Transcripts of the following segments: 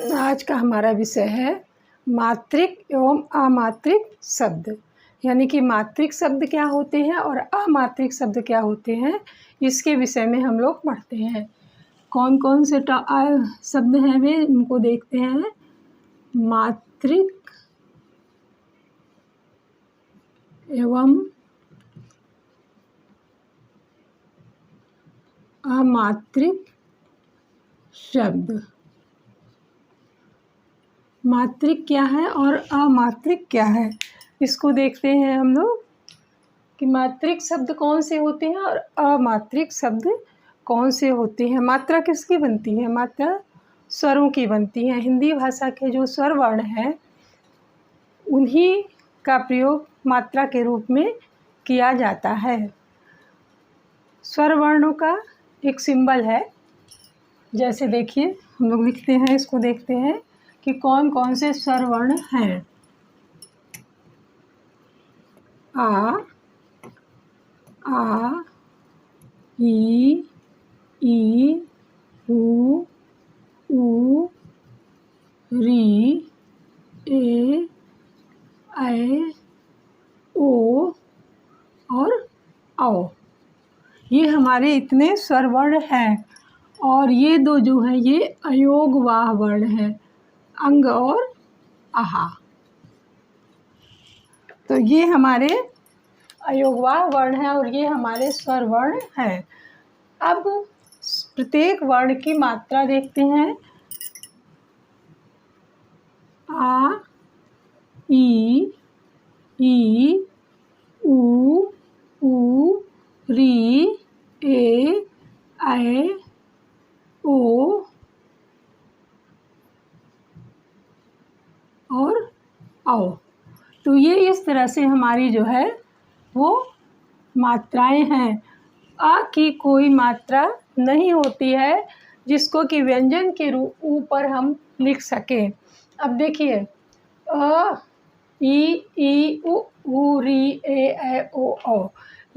आज का हमारा विषय है मात्रिक एवं अमात्रिक शब्द। यानी कि मात्रिक शब्द क्या होते हैं और अमात्रिक शब्द क्या होते हैं, इसके विषय में हम लोग पढ़ते हैं। कौन कौन से शब्द हैं वे इनको देखते हैं। मात्रिक एवं अमात्रिक शब्द। मात्रिक क्या है और अमात्रिक क्या है, इसको देखते हैं हम लोग कि मात्रिक शब्द कौन से होते हैं और अमात्रिक शब्द कौन से होते हैं। मात्रा किसकी बनती है? मात्रा स्वरों की बनती है। हिंदी भाषा के जो स्वर वर्ण हैं उन्हीं का प्रयोग मात्रा के रूप में किया जाता है। स्वर वर्णों का एक सिंबल है, जैसे देखिए हम लोग लिखते हैं, इसको देखते हैं कि कौन कौन से स्वर वर्ण हैं। आ, ई, ऊ, री, ए, ऐ, ओ और औ। ये हमारे इतने स्वर वर्ण हैं और ये दो जो हैं ये अयोगवाह वर्ण हैं, अंग और आहा। तो ये हमारे अयोगवाह वर्ण हैं और ये हमारे स्वर वर्ण हैं। अब प्रत्येक वर्ण की मात्रा देखते हैं। आ, ई, ऊ, री, ए, ऐ, ओ और औ। तो ये इस तरह से हमारी जो है वो मात्राएं हैं। आ की कोई मात्रा नहीं होती है जिसको कि व्यंजन के ऊपर हम लिख सकें। अब देखिए अ, ई, ऊ, री, ए, ऐ, ओ, औ,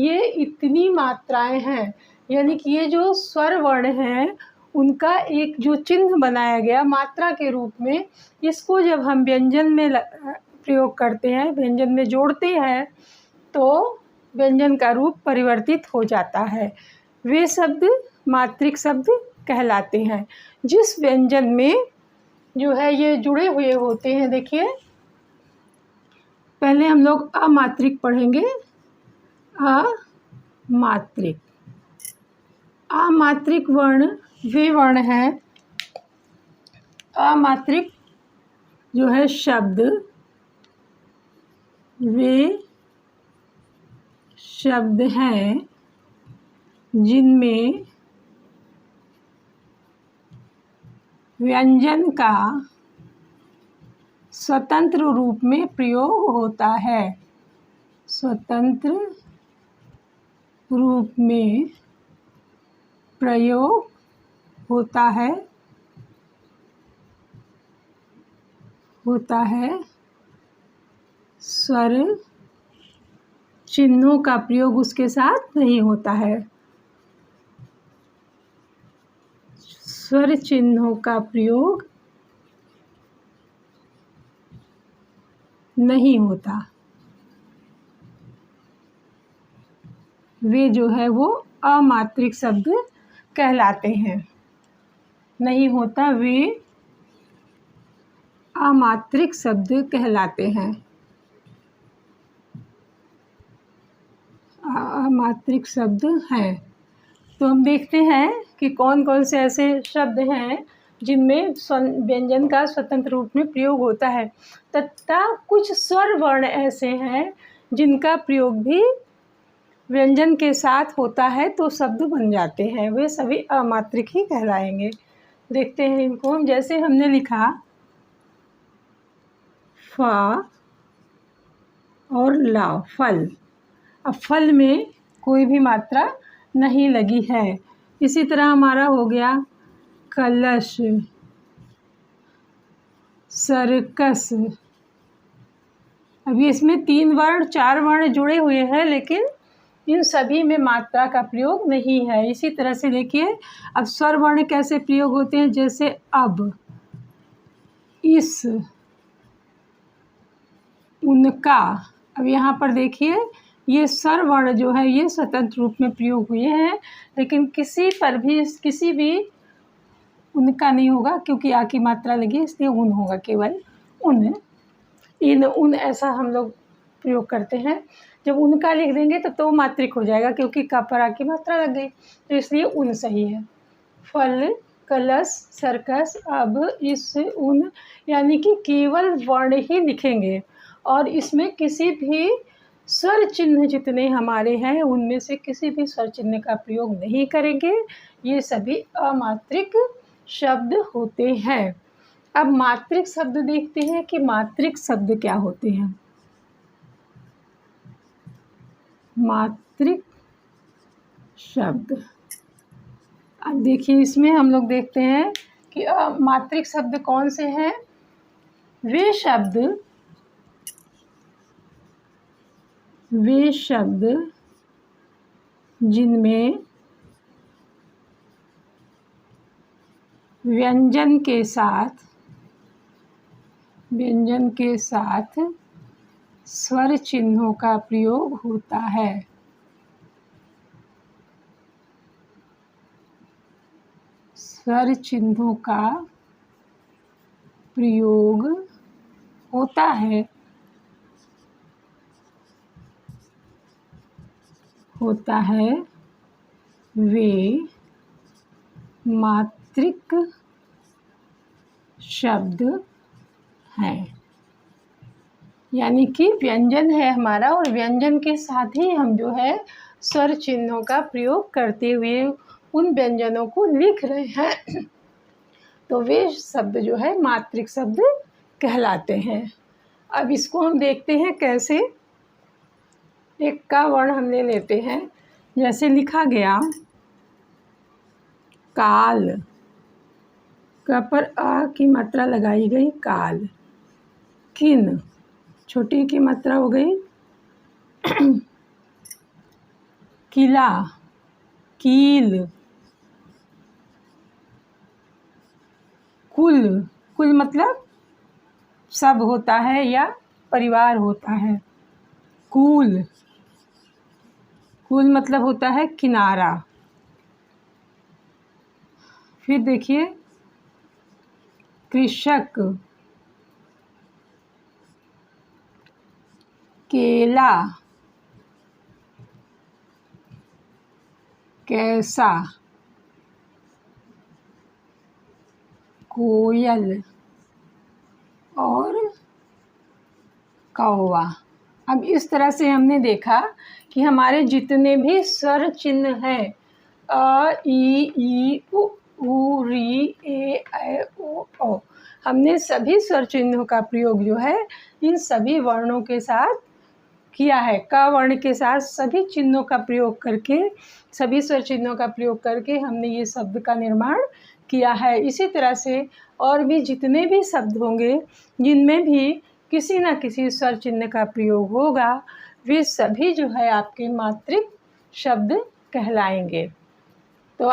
ये इतनी मात्राएं हैं। यानी कि ये जो स्वर वर्ण हैं उनका एक जो चिन्ह बनाया गया मात्रा के रूप में, इसको जब हम व्यंजन में प्रयोग करते हैं, व्यंजन में जोड़ते हैं, तो व्यंजन का रूप परिवर्तित हो जाता है। वे शब्द मात्रिक शब्द कहलाते हैं। जिस व्यंजन में जो है ये जुड़े हुए होते हैं, देखिए पहले हम लोग अमात्रिक पढ़ेंगे। अमात्रिक अमात्रिक वर्ण वे वर्ण हैं। अमात्रिक जो है शब्द, वे शब्द हैं जिनमें व्यंजन का स्वतंत्र रूप में प्रयोग होता है। स्वतंत्र रूप में प्रयोग होता है। स्वर चिन्हों का प्रयोग उसके साथ नहीं होता है। स्वर चिन्हों का प्रयोग नहीं होता। वे जो है वो अमात्रिक शब्द कहलाते हैं। नहीं होता, वे अमात्रिक शब्द कहलाते हैं। अमात्रिक शब्द हैं। तो हम देखते हैं कि कौन कौन से ऐसे शब्द हैं जिनमें व्यंजन का स्वतंत्र रूप में प्रयोग होता है, तथा कुछ स्वर वर्ण ऐसे हैं जिनका प्रयोग भी व्यंजन के साथ होता है तो शब्द बन जाते हैं। वे सभी अमात्रिक ही कहलाएंगे। देखते हैं इनको हम। जैसे हमने लिखा फा और ला, फल। अब फल में कोई भी मात्रा नहीं लगी है। इसी तरह हमारा हो गया कलश, सर्कस। अभी इसमें 3 वर्ण 4 वर्ण जुड़े हुए हैं, लेकिन इन सभी में मात्रा का प्रयोग नहीं है। इसी तरह से देखिए अब स्वर वर्ण कैसे प्रयोग होते हैं, जैसे अब, इस, उनका। अब यहाँ पर देखिए ये स्वर वर्ण जो है ये स्वतंत्र रूप में प्रयोग हुए हैं, लेकिन किसी पर भी किसी भी उनका नहीं होगा क्योंकि आ की मात्रा लगी, इसलिए उन होगा, केवल उन, इन, उन ऐसा हम लोग प्रयोग करते हैं। जब उनका लिख देंगे तो मात्रिक हो जाएगा क्योंकि का पर आ की मात्रा लग गई, तो इसलिए उन सही है। फल, कलश, सर्कस। अब इस, उन यानी कि केवल वर्ण ही लिखेंगे और इसमें किसी भी स्वर चिन्ह जितने हमारे हैं उनमें से किसी भी स्वर चिन्ह का प्रयोग नहीं करेंगे। ये सभी अमात्रिक शब्द होते हैं। अब मात्रिक शब्द देखते हैं कि मात्रिक शब्द क्या होते हैं। मात्रिक शब्द, अब देखिए इसमें हम लोग देखते हैं कि मात्रिक शब्द कौन से हैं। वे शब्द जिनमें व्यंजन के साथ स्वर चिन्हों का प्रयोग होता है। स्वर चिन्हों का प्रयोग होता है, वे मात्रिक शब्द हैं। यानी कि व्यंजन है हमारा और व्यंजन के साथ ही हम जो है स्वर चिन्हों का प्रयोग करते हुए उन व्यंजनों को लिख रहे हैं, तो वे शब्द जो है मात्रिक शब्द कहलाते हैं। अब इसको हम देखते हैं कैसे। एक का वर्ण हम ले लेते हैं, जैसे लिखा गया काल, क पर आ की मात्रा लगाई गई काल। किन, छोटी की मात्रा हो गई किला, कील। कुल, कुल मतलब सब होता है या परिवार होता है। कूल, कूल मतलब होता है किनारा। फिर देखिए कृषक, केला, कैसा, कोयल और कौवा। अब इस तरह से हमने देखा कि हमारे जितने भी स्वर चिन्ह हैं अ, ई, उ, री, ए, ऐ, ओ, हमने सभी स्वर चिन्हों का प्रयोग जो है इन सभी वर्णों के साथ किया है। क वर्ण के साथ सभी चिन्हों का प्रयोग करके, सभी स्वर चिन्हों का प्रयोग करके हमने ये शब्द का निर्माण किया है। इसी तरह से और भी जितने भी शब्द होंगे जिनमें भी किसी न किसी स्वर चिन्ह का प्रयोग होगा, वे सभी जो है आपके मात्रिक शब्द कहलाएंगे। तो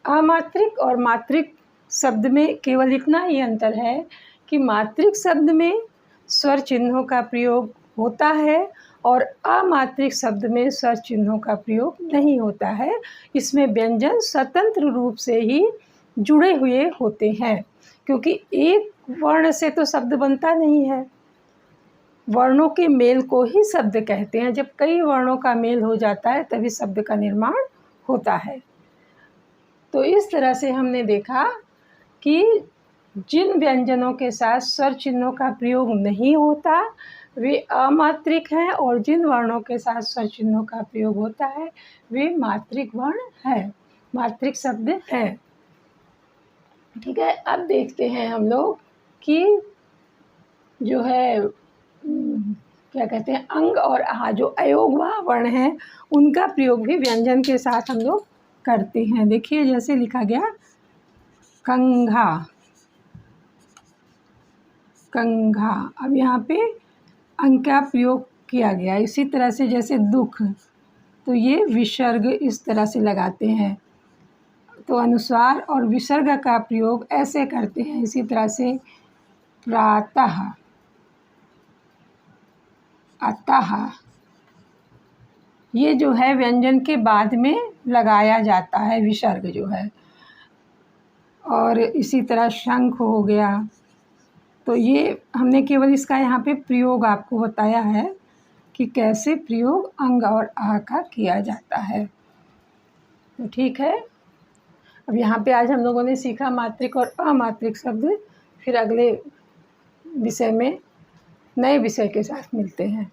अमात्रिक और मात्रिक शब्द में केवल इतना ही अंतर है कि मात्रिक शब्द में स्वर चिन्हों का प्रयोग होता है और अमात्रिक शब्द में स्वर चिन्हों का प्रयोग नहीं होता है। इसमें व्यंजन स्वतंत्र रूप से ही जुड़े हुए होते हैं, क्योंकि एक वर्ण से तो शब्द बनता नहीं है। वर्णों के मेल को ही शब्द कहते हैं। जब कई वर्णों का मेल हो जाता है तभी शब्द का निर्माण होता है। तो इस तरह से हमने देखा कि जिन व्यंजनों के साथ स्वर चिन्हों का प्रयोग नहीं होता वे अमात्रिक हैं और जिन वर्णों के साथ स्वर चिन्हों का प्रयोग होता है वे मात्रिक वर्ण हैं, मात्रिक शब्द हैं। ठीक है, अब देखते हैं हम लोग कि जो है क्या कहते हैं अंग और जो अयोगवाह वर्ण हैं उनका प्रयोग भी व्यंजन के साथ हम लोग करते हैं। देखिए जैसे लिखा गया कंघा, कंघा। अब यहाँ पे अंग का प्रयोग किया गया। इसी तरह से जैसे दुख, तो ये विसर्ग इस तरह से लगाते हैं, तो अनुस्वार और विसर्ग का प्रयोग ऐसे करते हैं। इसी तरह से प्रातः, अतः, ये जो है व्यंजन के बाद में लगाया जाता है विसर्ग जो है। और इसी तरह शंख हो गया। तो ये हमने केवल इसका यहाँ पे प्रयोग आपको बताया है कि कैसे प्रयोग अंग और आ का किया जाता है। तो ठीक है, अब यहाँ पे आज हम लोगों ने सीखा मात्रिक और अमात्रिक शब्द। फिर अगले विषय में नए विषय के साथ मिलते हैं।